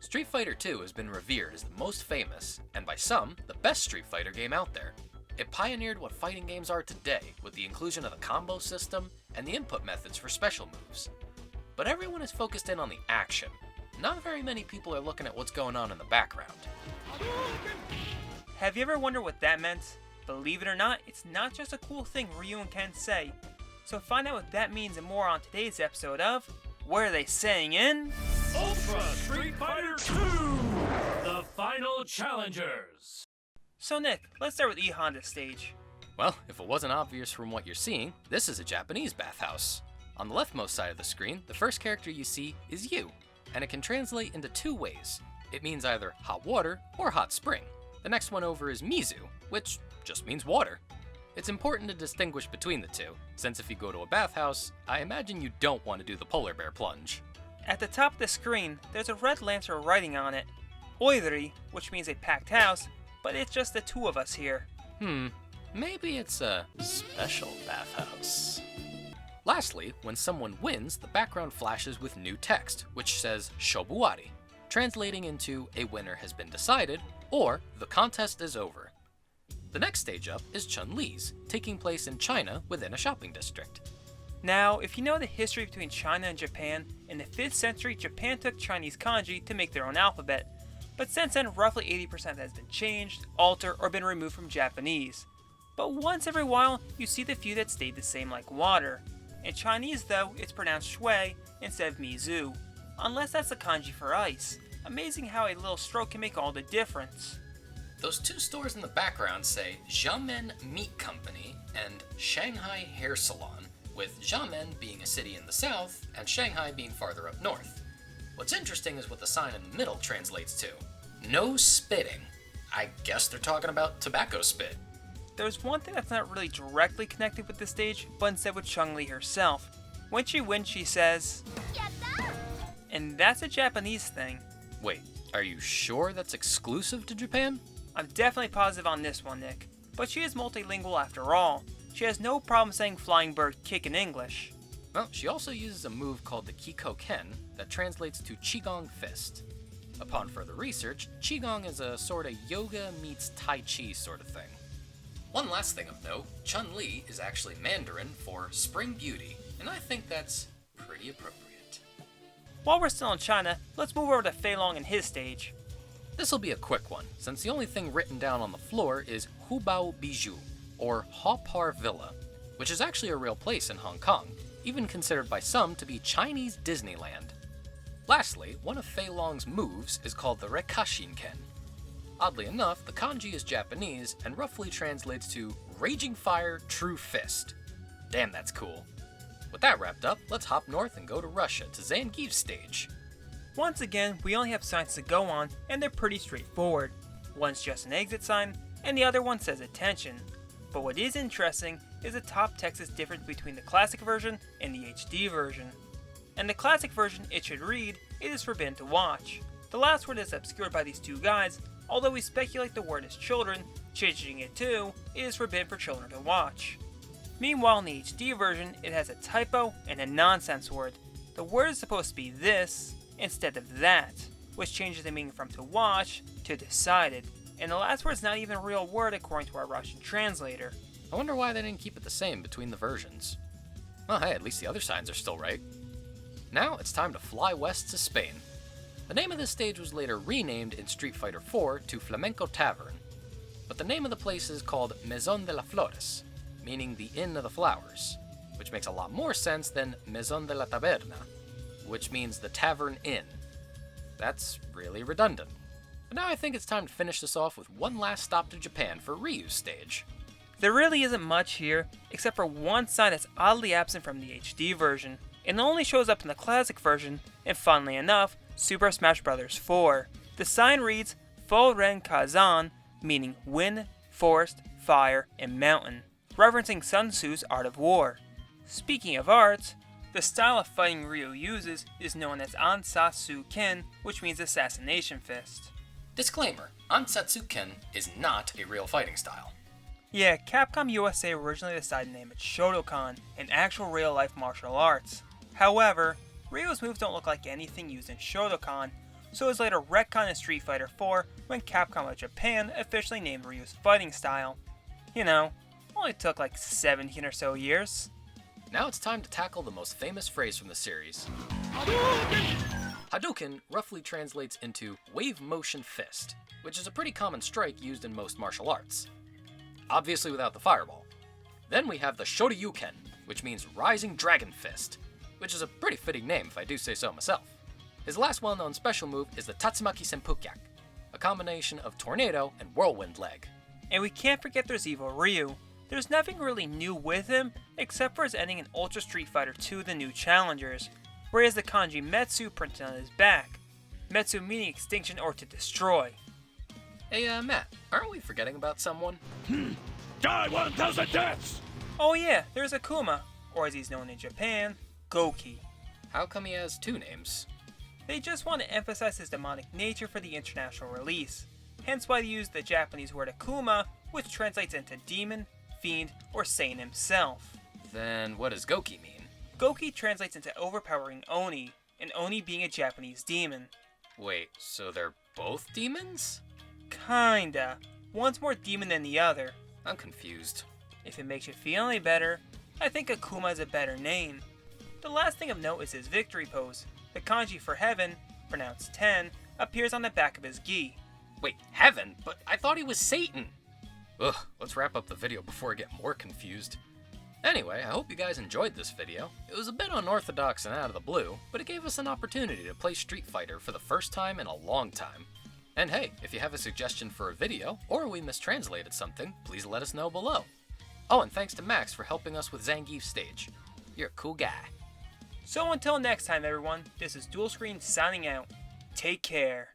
Street Fighter II has been revered as the most famous, and by some, the best Street Fighter game out there. It pioneered what fighting games are today with the inclusion of the combo system and the input methods for special moves. But everyone is focused in on the action. Not very many people are looking at what's going on in the background. Have you ever wondered what that meant? Believe it or not, it's not just a cool thing Ryu and Ken say. So find out what that means and more on today's episode of What Are They Saying in Ultra Street Fighter 2! The Final Challengers! So Nick, let's start with EHonda's stage. Well, if it wasn't obvious from what you're seeing, this is a Japanese bathhouse. On the leftmost side of the screen, the first character you see is you, and it can translate into two ways. It means either hot water or hot spring. The next one over is Mizu, which just means water. It's important to distinguish between the two, since if you go to a bathhouse, I imagine you don't want to do the polar bear plunge. At the top of the screen, there's a red lantern writing on it. Oidori, which means a packed house, but it's just the two of us here. Maybe it's a special bathhouse. Lastly, when someone wins, the background flashes with new text, which says Shobuwari, translating into a winner has been decided, or the contest is over. The next stage up is Chun-li's, taking place in China within a shopping district. Now, if you know the history between China and Japan, in the 5th century Japan took Chinese kanji to make their own alphabet, but since then roughly 80% has been changed, altered, or been removed from Japanese. But once every while, you see the few that stayed the same like water. In Chinese though, it's pronounced shui instead of mizu, unless that's the kanji for ice. Amazing how a little stroke can make all the difference. Those two stores in the background say Xiamen Meat Company and Shanghai Hair Salon, with Xiamen being a city in the south and Shanghai being farther up north. What's interesting is what the sign in the middle translates to. No spitting. I guess they're talking about tobacco spit. There's one thing that's not really directly connected with the stage, but instead with Chun-li herself. When she wins, she says, Yatta! And that's a Japanese thing. Wait, are you sure that's exclusive to Japan? I'm definitely positive on this one, Nick. But she is multilingual after all. She has no problem saying flying bird kick in English. Well, she also uses a move called the Kiko Ken that translates to Qigong Fist. Upon further research, Qigong is a sort of yoga meets Tai Chi sort of thing. One last thing of note, Chun-li is actually Mandarin for Spring Beauty, and I think that's pretty appropriate. While we're still in China, let's move over to Feilong and his stage. This'll be a quick one, since the only thing written down on the floor is Hubao Bijou, or Haw Par Villa, which is actually a real place in Hong Kong, even considered by some to be Chinese Disneyland. Lastly, one of Feilong's moves is called the Rekashin Ken. Oddly enough, the kanji is Japanese and roughly translates to Raging Fire True Fist. Damn, that's cool. With that wrapped up, let's hop north and go to Russia to Zangief's stage. Once again, we only have signs to go on, and they're pretty straightforward. One's just an exit sign, and the other one says attention. But what is interesting is the top text is different between the classic version and the HD version. In the classic version, it should read, "It is forbidden to watch." The last word is obscured by these two guys, although we speculate the word is children, changing it to, "It is forbidden for children to watch." Meanwhile, in the HD version, it has a typo and a nonsense word. The word is supposed to be this instead of that, which changes the meaning from to watch to decided. And the last word is not even a real word according to our Russian translator. I wonder why they didn't keep it the same between the versions. Well, hey, at least the other signs are still right. Now it's time to fly west to Spain. The name of this stage was later renamed in Street Fighter IV to Flamenco Tavern, but the name of the place is called Maison de las Flores, meaning the Inn of the Flowers, which makes a lot more sense than Maison de la Taberna, which means the Tavern Inn. That's really redundant. But now I think it's time to finish this off with one last stop to Japan for Ryu's stage. There really isn't much here, except for one sign that's oddly absent from the HD version. It only shows up in the classic version, and funnily enough, Super Smash Bros. 4. The sign reads Fo-Ren Kazan, meaning wind, forest, fire, and mountain, referencing Sun Tzu's Art of War. Speaking of arts, the style of fighting Ryu uses is known as Ansatsu Ken, which means assassination fist. Disclaimer, Ansatsu Ken is not a real fighting style. Yeah, Capcom USA originally decided to name it Shotokan, an actual real-life martial arts. However, Ryu's moves don't look like anything used in Shotokan, so it was later retconned in Street Fighter 4 when Capcom of Japan officially named Ryu's fighting style. You know, only took like 17 or so years. Now it's time to tackle the most famous phrase from the series. Hadouken roughly translates into wave motion fist, which is a pretty common strike used in most martial arts. Obviously without the fireball. Then we have the Shoryuken, which means rising dragon fist, which is a pretty fitting name if I do say so myself. His last well-known special move is the Tatsumaki Senpukyak, a combination of tornado and whirlwind leg. And we can't forget there's Evil Ryu. There's nothing really new with him, except for his ending in Ultra Street Fighter 2 The New Challengers, where he has the kanji Metsu printed on his back. Metsu meaning extinction or to destroy. Hey, Matt, aren't we forgetting about someone? Die 1,000 deaths! Oh yeah, there's Akuma, or as he's known in Japan, Goki. How come he has two names? They just want to emphasize his demonic nature for the international release, hence why they use the Japanese word Akuma, which translates into demon, fiend, or Satan himself. Then what does Goki mean? Goki translates into overpowering Oni, and Oni being a Japanese demon. Wait, so they're both demons? Kinda. One's more demon than the other. I'm confused. If it makes you feel any better, I think Akuma is a better name. The last thing of note is his victory pose. The kanji for heaven, pronounced 10, appears on the back of his gi. Wait, heaven? But I thought he was Satan! Ugh, let's wrap up the video before I get more confused. Anyway, I hope you guys enjoyed this video. It was a bit unorthodox and out of the blue, but it gave us an opportunity to play Street Fighter for the first time in a long time. And hey, if you have a suggestion for a video, or we mistranslated something, please let us know below. Oh, and thanks to Max for helping us with Zangief's stage. You're a cool guy. So until next time everyone, this is DuelScreens signing out. Take care.